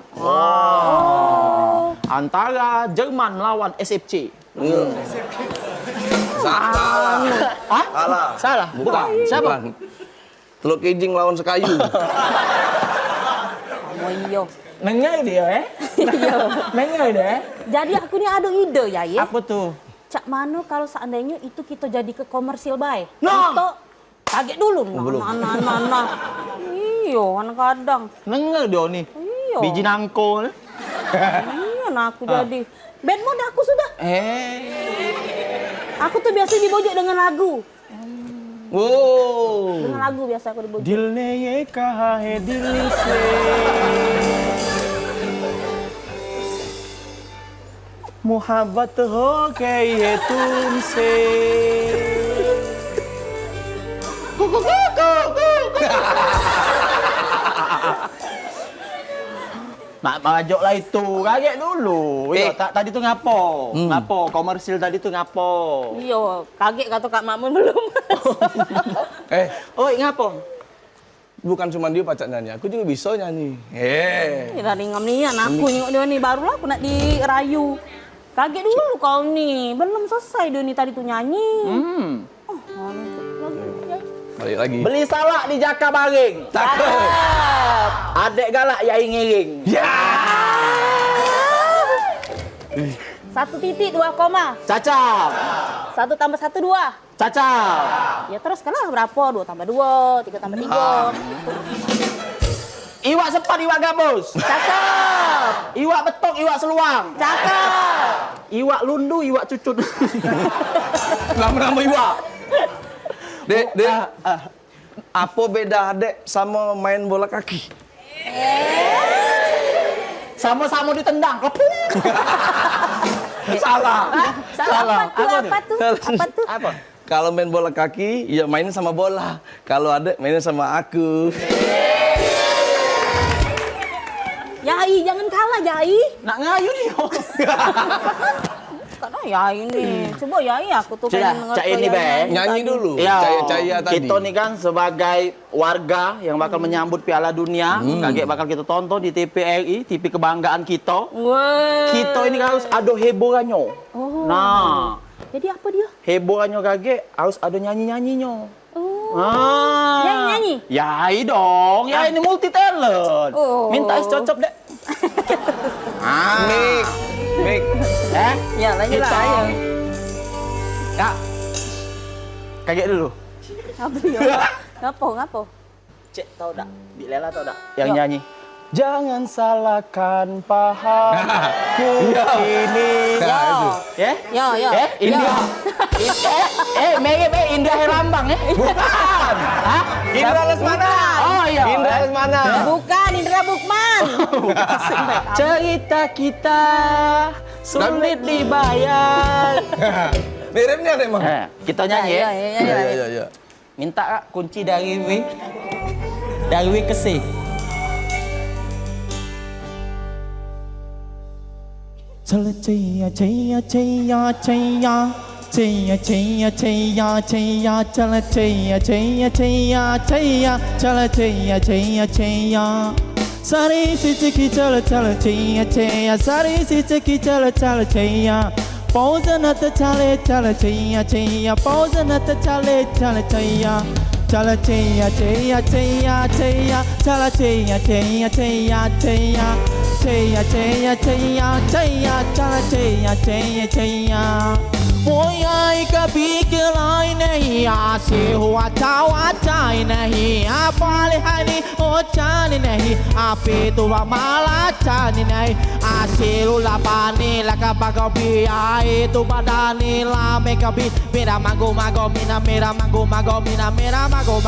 Antara Jerman lawan SFC. Salah. Bukan. Siapa? Teluk Kijing lawan Sekayu. Oh iya. Nengai dia Nengai dia. Jadi aku ni ada ide ya. Apa tuh? Cak mano kalau seandainya itu kita jadi ke komersil baik. Nah. Kita kaget dulu. Nah. Iya, anak kadang. Nengai dia nih. Iya. Biji nangkol. Iya, nah aku jadi. Band mode aku sudah. Aku tuh biasa dibojok dengan lagu. Wow. Dengan lagu biasa aku dibojok. Dil ne ye kaha hai dil se. Muhabbat ho ke ye tumse. Nak majok lah itu, kaget dulu. Tadi tuh ngapo? Ngapo? Komersil tadi tuh ngapo? Iya, kaget kata Kak Makmun belum. Oi, ngapo? bukan cuma dia pacak nyanyi, aku juga bisa nyanyi. Dari ngam aku nyok dia nih, barulah aku nak dirayu. Kaget dulu kau nih, belum selesai dia nih tadi tuh nyanyi. Oh, Balik lagi. Beli salak di Jaka Baring. Cakep. Adek galak Yai ngiring. Ya. 1.2 koma. Cacap. 1 tambah 1 2. Cacap. Ya terus kalah berapa? 2 tambah 2, 3 tambah 3. Iwak sepat, iwak gabus. Cakep. Iwak betok, iwak seluang. Cakep. Iwak lundu, iwak cucut. Nama-nama iwak. Dek, apa beda adek sama main bola kaki? Sama-sama ditendang. Salah. Salah. Apa tuh? Apa? Kalau main bola kaki, ya mainin sama bola. Kalau adek mainin sama aku. Yai, jangan kalah Yai. Nak ngayu dia. Karena Yai nih. Coba Yai aku tuh Sudah, pengen Cak ini Be. Nyanyi dulu. Ya, Caya-caya tadi. kita nih kan sebagai warga yang bakal menyambut Piala Dunia, kaget bakal kita tonton di TVRI, TV kebanggaan kita. Wah. Kita ini harus ada hebohannya. Oh. Nah, Jadi apa dia? hebohannya kaget harus ada nyanyi-nyanyinya. Oh. Yai nyanyi? Yai dong, Yai ini multi talent. Oh. Minta es cocok deh. Mik. Ya, lanjut Kita. lah. Ya. Kaget dulu. Apa dia? Ngapo? Cek tahu tak? Bi Lela tahu tak? Yang nyanyi. Jangan salahkan pahaku ini. Ya? Yo. Indra. Mirip Indra Herlambang Bukan. Hah? Indra Lesmana. Oh iya. Indra Lesmana. Bukan Indra Bukman. Cerita kita sulit dibayar. Miripnya deh, Mang. Kita nyanyi ya. Iya. Minta Kak, kunci dari W. Dari W ke C. Caya caya caya caya caya caya caya caya cala caya caya caya caya cala caya caya caya sari sitiki cala cala caya caya sari sitiki cala cala caya Pausana ta chale chala caya caya pausana ta chale chala caya chala caya caya caya caya chala caya caya caya caya caya caya caya caya chala caya caya caya Oi कभी खिलाई नहीं आसे हुआ चावा नहीं आप वाले हनी ओ चानी नहीं आपे तो माला चानी नहीं आसे रुला पानी लगा बागो भी आए तो बदानी ला में कभी मेरा मांगो मीना मेरा मांगो मीना मेरा मांगो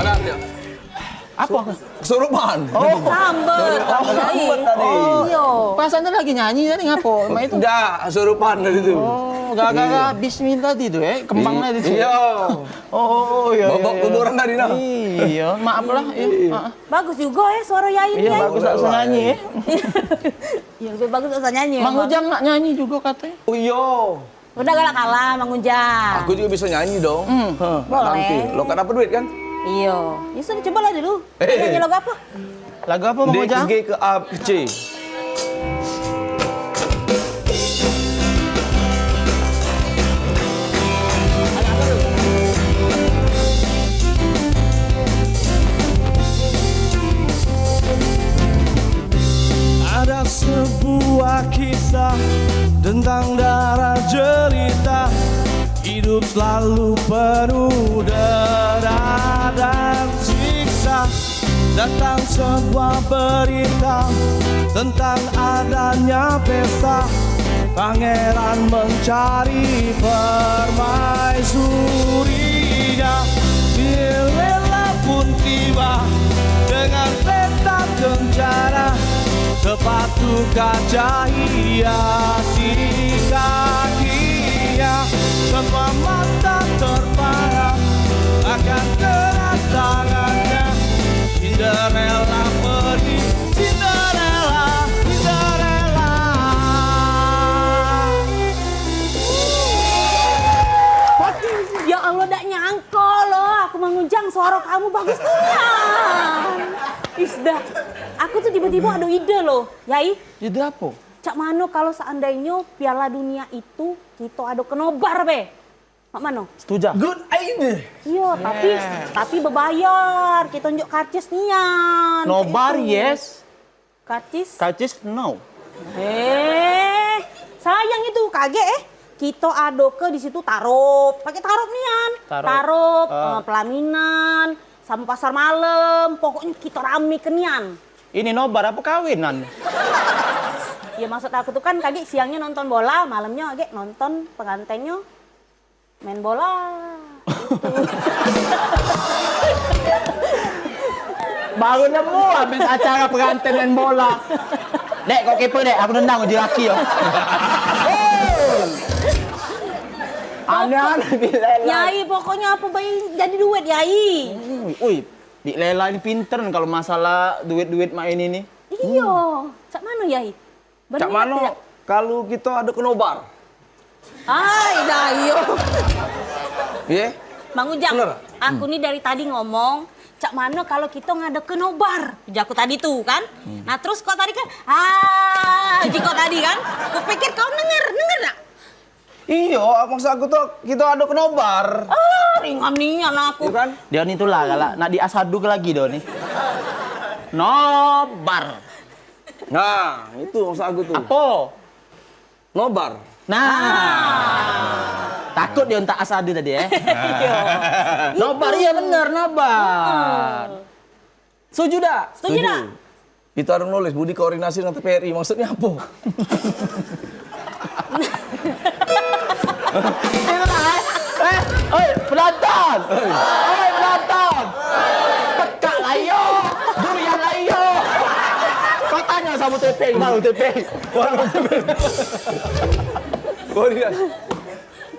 Ada dia. apa? Kesurupan. Sambet. tadi. Iya. Perasaan tadi lagi nyanyi tadi ngapo? Ma itu Enggak, kesurupan tadi itu. oh gara-gara bismillah tadi tuh kembang tadi tuh. Iya. Oh iya. Babak kuburan tadi nah. Iya, maaf lah ya. Bagus juga ya suara Yai ini. Iya bagus tak usah nyanyi ya. Iya, lebih bagus usah nyanyi. Mang Ujang nak nyanyi juga katanya. Oh iya. Udah galak kalah Mang Ujang. Aku juga bisa nyanyi dong. Boleh. Nanti. Lo kan dapat duit kan? Iya. Ya sudah coba lah dulu. Nyanyi lagu apa? Lagu apa Mang D Ujang? G ke A ke C. Ada sebuah kisah tentang darah jelita. Hidup selalu penuh dera dan siksa. Datang sebuah berita tentang adanya pesta. Pangeran mencari permaisurinya. Bila pun tiba dengan peta kencana. Sepatu kaca hiasi kakinya. Semua mata terpana akan keras tangannya. Cinderella pergi, Cinderella, Cinderella. suara kamu bagus nian. Isda, aku tuh tiba-tiba ada ide loh, Yai. Ide apa? Cak mano kalau seandainya Piala Dunia itu kita ada ke nobar be. Mak mano? Setuju. Good idea. Iya, tapi berbayar. Kita tunjuk karcis nian. Nobar Itu. yes. Karcis no. Sayang itu kaget kita adoke di situ tarup, pakai tarup nian. Tarup, pelaminan, sama pasar malam, pokoknya kita rame kenian. Ini nobar apa kawinan? Ya maksud aku tuh kan kaget siangnya nonton bola, malamnya kaget nonton pengantinnya main bola. Baru nemu habis acara pengantin main bola. Dek, kok kepo dek, aku nendang uji laki yo. Aneh-aneh dilelang. Yai, pokoknya apa bayi jadi duit Yai. Wih, dilelang ini pinter kalau masalah duit-duit main ini. Iya, cak mana Yai? Bener Cak mano tidak? kalau kita ada ke nobar? Hai, dah iyo. Iya? Mang Ujang, Bener? aku nih dari tadi ngomong, cak mana kalau kita ngadep ke nobar? Aku tadi tuh kan. Nah terus kau tadi kan, jika tadi kan, kupikir kau denger nak? Iya, maksud aku tuh kita ada ke nobar. Ringam nih anak aku. Iya kan? Dia nih tuh lah, nak diasaduk lagi do nih. Nobar. Nah, itu maksud aku tuh. Apa? Nobar. Takut dia untuk asadu tadi ya. Nobar, iya bener, nobar. Setuju dah? Setuju dah? Kita harus nulis budi koordinasi dengan TVRI, maksudnya apa? Oi, penonton! Oi, penonton! Pekak lah yo! Durian lah yo! Kau tanya sama Tepeng, baru Tepeng. Koordinasi.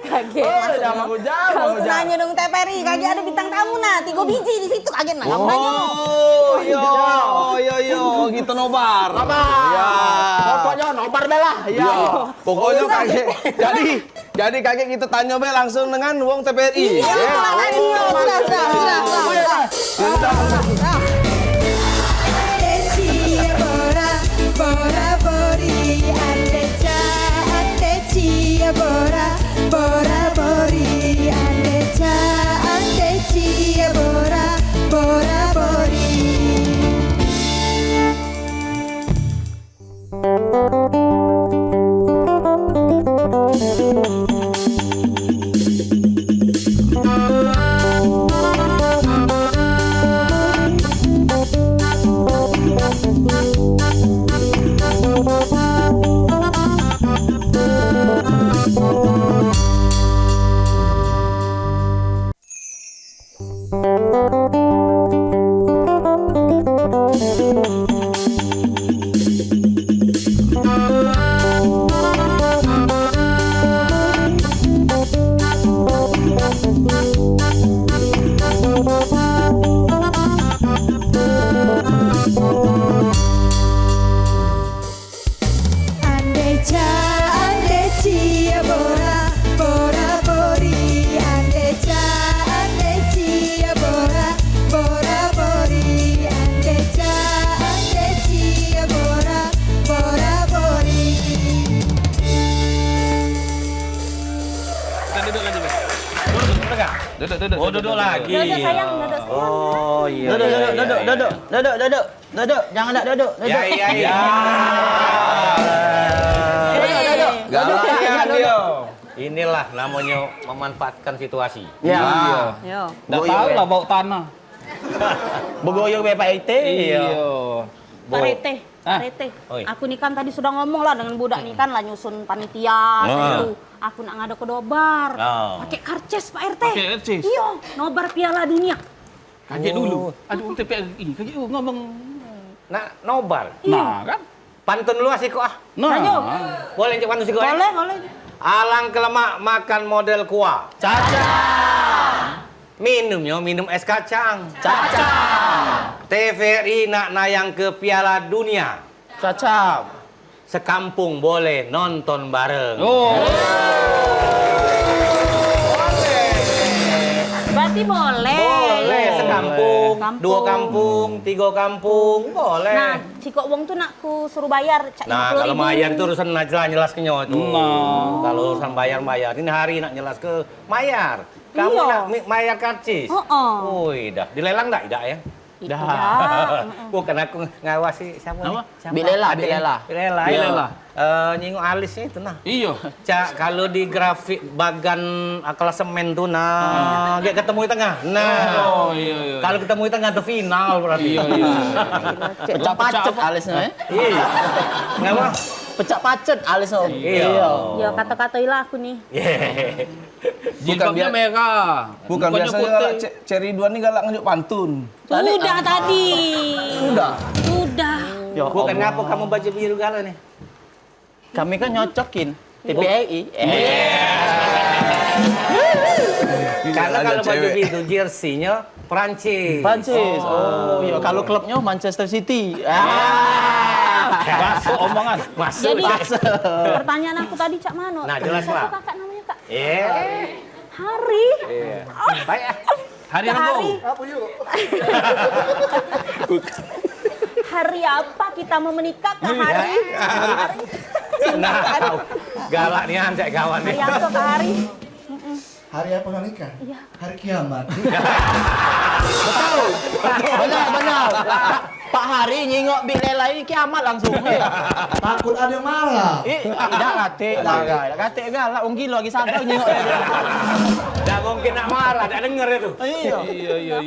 Kaget maksudnya. Kau nanya dong TVRI, kaget ada bintang tamu nah, 3 biji di situ kaget nah. Iya, kita nobar. Ya. Pokoknya nobar dah lah. Ya. Pokoknya kaget. Jadi kaget kita tanya be langsung dengan wong TVRI. Iya, Bora bori andeca andecia bora bori andeca andecia bora bori. Duduk. Oh, duduk lagi. Duduk sayang, duduk sayang. Oh, iya. Duduk. Jangan nak duduk. Iya. Galak dia. Inilah namanya memanfaatkan situasi. Ya. Yo. Nggak tahu lah bau tanah. Begoyong Pak IT. Iya. Pak Rete, Oi. aku nih kan tadi sudah ngomong lah dengan budak nih kan lah nyusun panitia gitu. Aku nak ngada ke dobar, pakai karcis Pak RT. Pakai karcis? Iya, nobar Piala Dunia. Kaget dulu. Aduh, TPRI ini kaget ngomong. Nah, nobar. Nah, kan? Pantun lu asik kok ah. Ayo. Boleh cek pantun sih kok. Boleh. Alang kelemak makan model kuah. Caca. Minum es kacang. Caca. TVRI nak nayang ke Piala Dunia. Caca. Sekampung boleh nonton bareng. Oh. Berarti boleh. Boleh. kampung. 2 kampung, 3 kampung, boleh. Nah, Ciko Wong tuh nak ku suruh bayar. Nah, kalau bayar itu urusan Najla jelas ke nyo itu. Kalau urusan bayar, ini hari nak jelas ke bayar. Kamu Iya. nak bayar karcis. Wih, dah. Dilelang enggak? Tidak ya? Dah. Bukan aku ngawasi siapa? Apa? Bilela. Bilela. Nyingok alisnya itu nah. Iya. Cak, kalau di grafik bagan klasemen tuh nah, kayak ketemu di tengah. Nah. Oh, iya. Kalau ketemu di tengah tuh final berarti. Iya. Pecah pacet alisnya. Iya. Ngapa? Pecah pacet alisnya. Iya. Ya kata-katailah aku nih. Jilbabnya merah. Bukan Mukanya biasanya putih. galak Cherry Duan ini galak nunjuk pantun. Sudah tadi. Sudah. Ya Bukan Allah. ngapa kamu baju biru galau nih? Kami kan nyocokin TPI. Karena Ada kalau baju cewek. biru jersey-nya Prancis. Prancis. Oh, iya. Kalau klubnya Manchester City. Masuk omongan. Masuk. Jadi pertanyaan aku tadi Cak Mano. Nah, jelas, Siapa Pak. kakak namanya Kak? Hari. Hari. Baik. Hari Rebo. Hari apa kita mau menikah Kak Hari? Hari. Nah, galak nih Cak kawan nih. Hari apa Kak Hari? Hari apa nikah? Iya. Hari kiamat. Benar. Pak Hari nyingok Bilela ini kiamat langsung. Takut ada yang marah. Tidak kate galak. Wong gila lagi sadar nyingok. Tidak mungkin nak marah, tidak denger itu. Iya.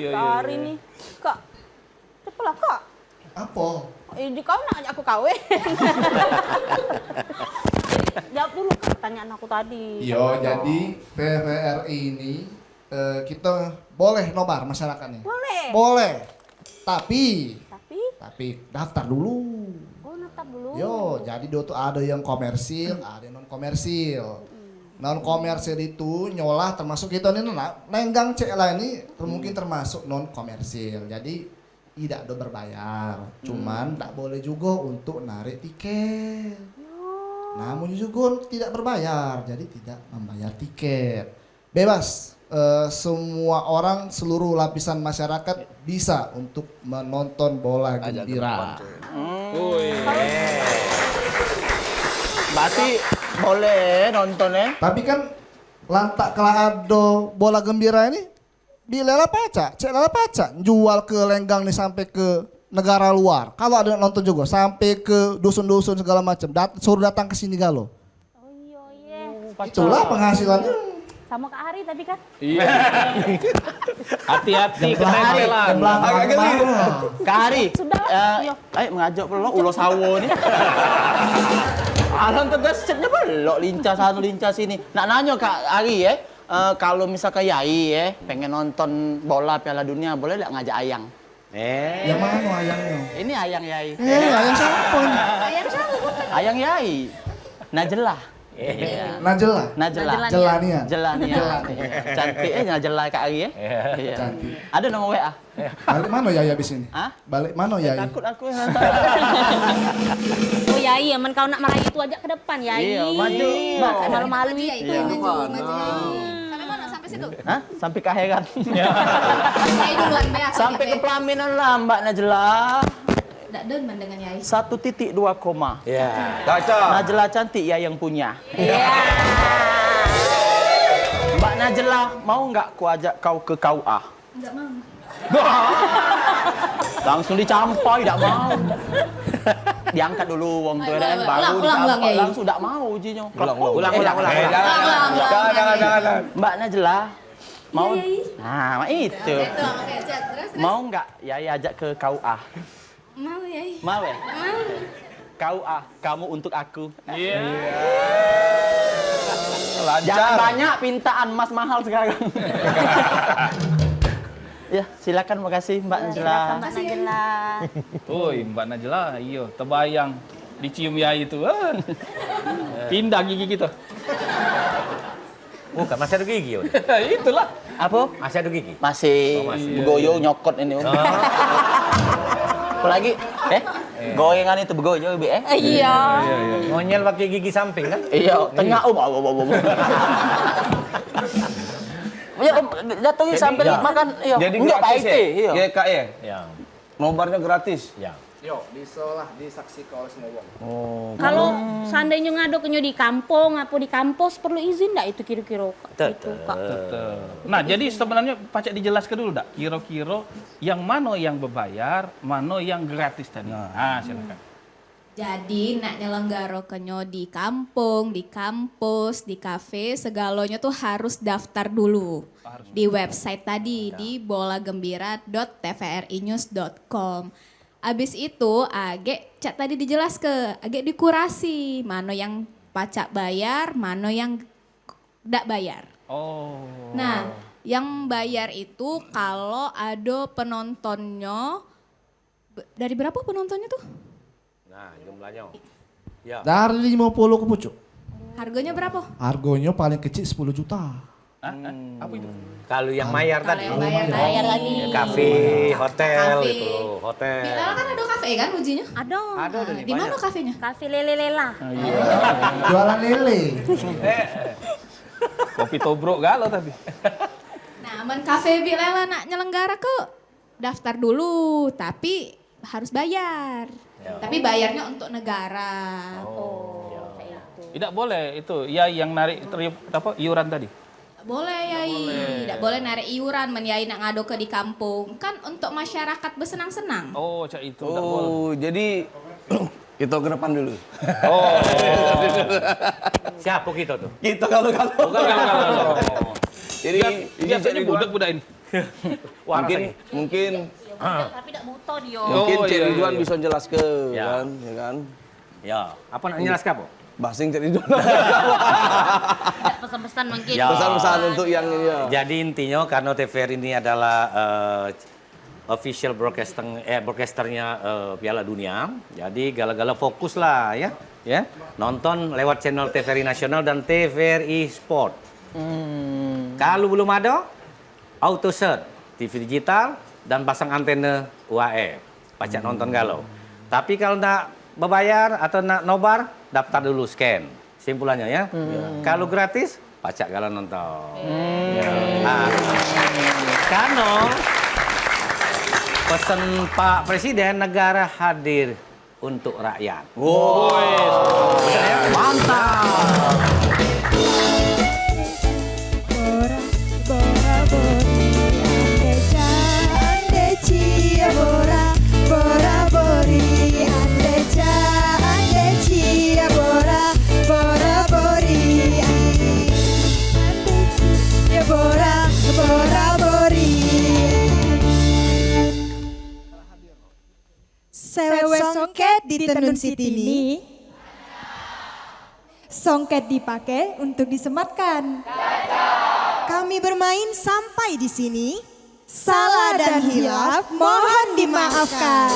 Kak Hari nih. Kak. Cepelah Kak. Apa? Kau nak ajak aku kawin. Jawab dulu Kak pertanyaan aku tadi. Yo, jadi TVRI ini kita boleh nobar masyarakatnya. Boleh. Boleh. Tapi Tapi daftar dulu. oh natap dulu. Yo, jadi do tuh ada yang komersil, ada yang non komersil. Non komersil itu nyolah termasuk kita ini lenggang cek lah ini mungkin termasuk non komersil. Jadi tidak ada berbayar. Cuman tak boleh juga untuk narik tiket. Namun juga tidak berbayar, jadi tidak membayar tiket. Bebas. Semua orang, seluruh lapisan masyarakat bisa untuk menonton bola gembira. Berarti boleh nonton ya? Tapi kan lantak kalau ada bola gembira ini Bilela Paca, Cek Lela Paca jual ke lenggang nih sampai ke negara luar. Kalau ada yang nonton juga sampai ke dusun-dusun segala macam, suruh datang ke sini galo. Oh iya. Itulah penghasilannya. Sama Kak Hari tapi kan. Iya. Hati-hati ketempelan. Agak geli. Kak Hari. Sudah. Ayo mengajak pelok ulo sawo nih. Alang kegesetnya pelok lincah sana lincah sini. Nak nanya Kak Hari ya. Kalau misalkan Yai ya pengen nonton bola Piala Dunia boleh nggak ngajak Ayang? Yang mana ayangnya? Ini Ayang Yai. Ayang siapa ini? Ayang Yai. Najlah. Najela. Jelania. Jelania. Cantik Najlah Kak Ari ya. Iya. Cantik. Ada nomor WA? Balik mana ya abis ini? Hah? Balik mana ya? Takut aku. Oh Yai, aman kau nak marah itu aja ke depan Yai. Iya, maju. Malu-malu Itu yang maju. Sampai mana? Sampai situ? Hah? Sampai ke akhiran. Yai duluan Bea. Sampai ke pelaminan lah Mbak Najlah. Tidak demen dengan Yai. 1.2 koma. Ya. Cocok. Najlah cantik ya yang punya. Iya. Mbak Najlah, mau nggak ku ajak kau ke KUA? Enggak mau. Langsung dicampai, tidak mau. Diangkat dulu wong tuh dan baru ulang, dicampai. Yai. Langsung tidak mau jinya. Ulang. Jangan. Mbak Najlah, mau? Yai. Nah, itu. Itu oke, terus. Mau nggak Yai ajak ke KUA? Mau Yai. Mau ya? Mau. KUA, kamu untuk aku. Iya. Jangan banyak pintaan mas mahal sekarang. Ya, silakan makasih Mbak Najlah. Mbak Najela. Oi, Mbak Najla, iya, terbayang dicium Yai itu. Pindah gigi kita. Bukan, masih ada gigi. Itulah. Apa? Masih ada gigi. Masih. Oh, masih. Begoyo nyokot ini. Apalagi goyengan itu begoyo Bi Iya. Ngonyel pakai gigi samping kan? Iya, tengah Ya, jatuhnya sampai makan. Iya. Jadi Enggak gratis Pak ya? IT. Iya. Ya Kak ya? Ya. Nobarnya gratis. Ya. Yo, bisa lah disaksikan oleh semua wong. Oh. Kalau seandainya ngado kenyo di kampung apa di kampus perlu izin enggak itu kira-kira? Itu, Kak. Nah, jadi sebenarnya pacak dijelaskan dulu dak. Kira-kira yang mana yang berbayar, mana yang gratis tadi. Nah, silakan. Jadi nak nyelenggara kenyo di kampung, di kampus, di kafe, segalanya tuh harus daftar dulu di website tadi di bolagembira.tvrinews.com. Abis itu cak tadi dijelaskan, dikurasi mana yang pacak bayar, mana yang ndak bayar. Oh. Nah, yang bayar itu kalau ada penontonnya, dari berapa penontonnya tuh? Nah, jumlahnya. Ya. Dari 50 ke pucuk. Harganya berapa? Harganya paling kecil 10 juta. Apa itu? Kalau yang mayar tadi. Kalau yang bayar tadi. Kafe, hotel Kafe. itu, hotel. Bila kan ada kafe kan ujinya? Ada. Ada udah Di mana kafenya? Kafe lele-lela. Jualan lele. Kopi tobruk galau tapi. Nah, aman kafe Bilela nak nyelenggara ke daftar dulu, tapi harus bayar. Tapi bayarnya untuk negara. Tidak boleh itu ya yang narik iuran tadi. Boleh Yai, tidak boleh narik iuran men Yai nak ngado ke di kampung. Kan untuk masyarakat bersenang-senang. Oh, cak itu tidak boleh. Oh, jadi kita ke depan dulu. Oh. Siapa kita tuh? Kita kalau. Jadi biasanya budak-budak ini. mungkin Tapi tidak buta dia. mungkin Oh, Cik iya, Ridwan iya. bisa jelaskan Ya. kan, ya kan? Ya, apa nak jelaskan apa? Basing Cik Ridwan. Tidak pesan-pesan mungkin. Ya. Pesan-pesan untuk yang ini ya. Jadi intinya karena TVRI ini adalah official broadcasternya Piala Dunia. Jadi gala-gala fokus lah ya. Nonton lewat channel TVRI Nasional dan TVRI Sport. Kalau belum ada, auto search TV digital dan pasang antena UHF. Pacak nonton galau. Tapi kalau nak berbayar atau nak nobar, daftar dulu scan. Simpulannya ya. Kalau gratis, pacak galau nonton. Nah, karena pesan Pak Presiden negara hadir untuk rakyat. Mantap. Bora bori andeca andecia bora bori andeca andecia bora bori andecia bora bori. Sewe songket di Tenun Siti ini. Songket dipakai untuk disematkan. Kami bermain sampai di sini. Salah dan hilaf mohon dimaafkan.